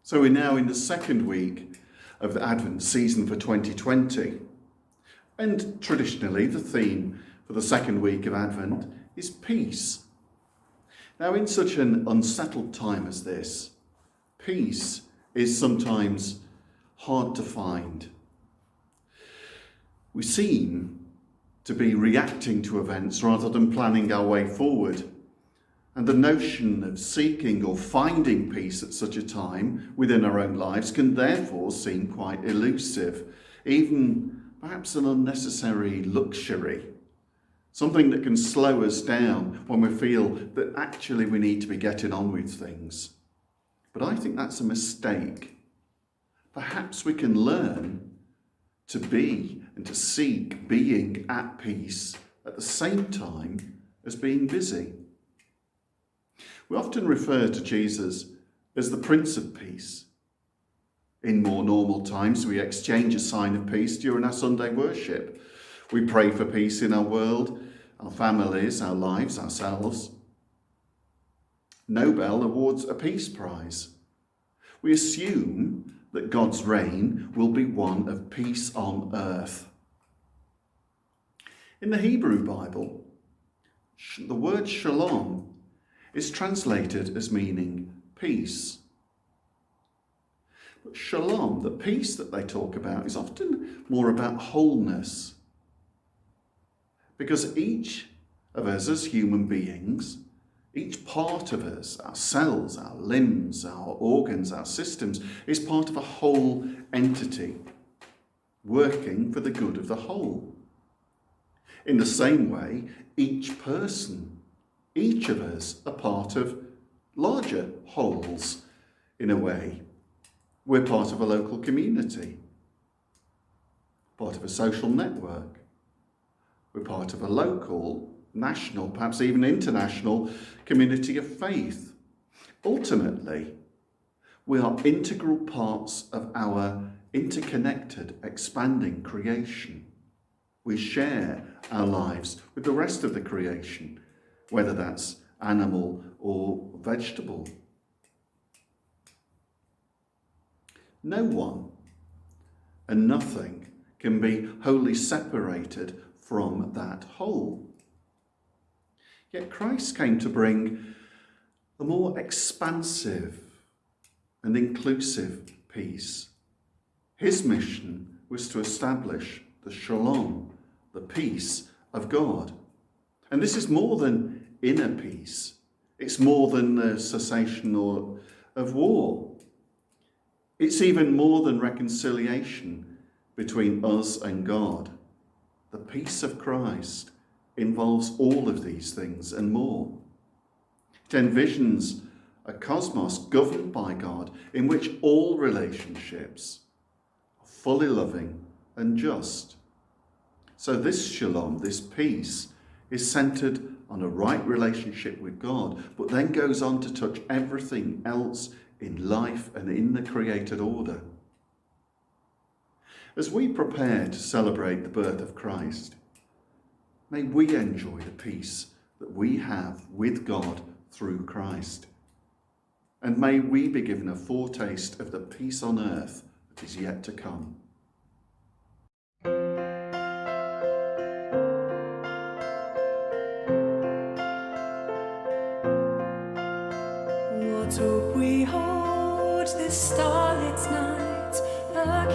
So we're now in the second week of the Advent season for 2020. And traditionally, the theme for the second week of Advent is peace. Now, in such an unsettled time as this, peace is sometimes hard to find. We seem to be reacting to events rather than planning our way forward. And the notion of seeking or finding peace at such a time within our own lives can therefore seem quite elusive, even perhaps an unnecessary luxury, something that can slow us down when we feel that actually we need to be getting on with things. But I think that's a mistake. Perhaps we can learn to be and to seek being at peace at the same time as being busy. We often refer to Jesus as the Prince of Peace. In more normal times, we exchange a sign of peace during our Sunday worship. We pray for peace in our world, our families, our lives, ourselves. Nobel awards a peace prize. We assume that God's reign will be one of peace on earth. In the Hebrew Bible, the word shalom is translated as meaning peace. But shalom, the peace that they talk about, is often more about wholeness. Because each of us as human beings, each part of us, our cells, our limbs, our organs, our systems, is part of a whole entity, working for the good of the whole. In the same way, each person, each of us are part of larger wholes in a way. We're part of a local community, part of a social network. We're part of a local, national, perhaps even international community of faith. Ultimately, we are integral parts of our interconnected, expanding creation. We share our lives with the rest of the creation, whether that's animal or vegetable. No one and nothing can be wholly separated from that whole. Yet Christ came to bring a more expansive and inclusive peace. His mission was to establish the shalom, the peace of God. And this is more than inner peace. It's more than the cessation of war. It's even more than reconciliation between us and God. The peace of Christ involves all of these things and more. It envisions a cosmos governed by God in which all relationships are fully loving and just. So this shalom, this peace, is centered on a right relationship with God, but then goes on to touch everything else in life and in the created order. As we prepare to celebrate the birth of Christ, may we enjoy the peace that we have with God through Christ. And may we be given a foretaste of the peace on earth that is yet to come. What hope we hold this starlit night, a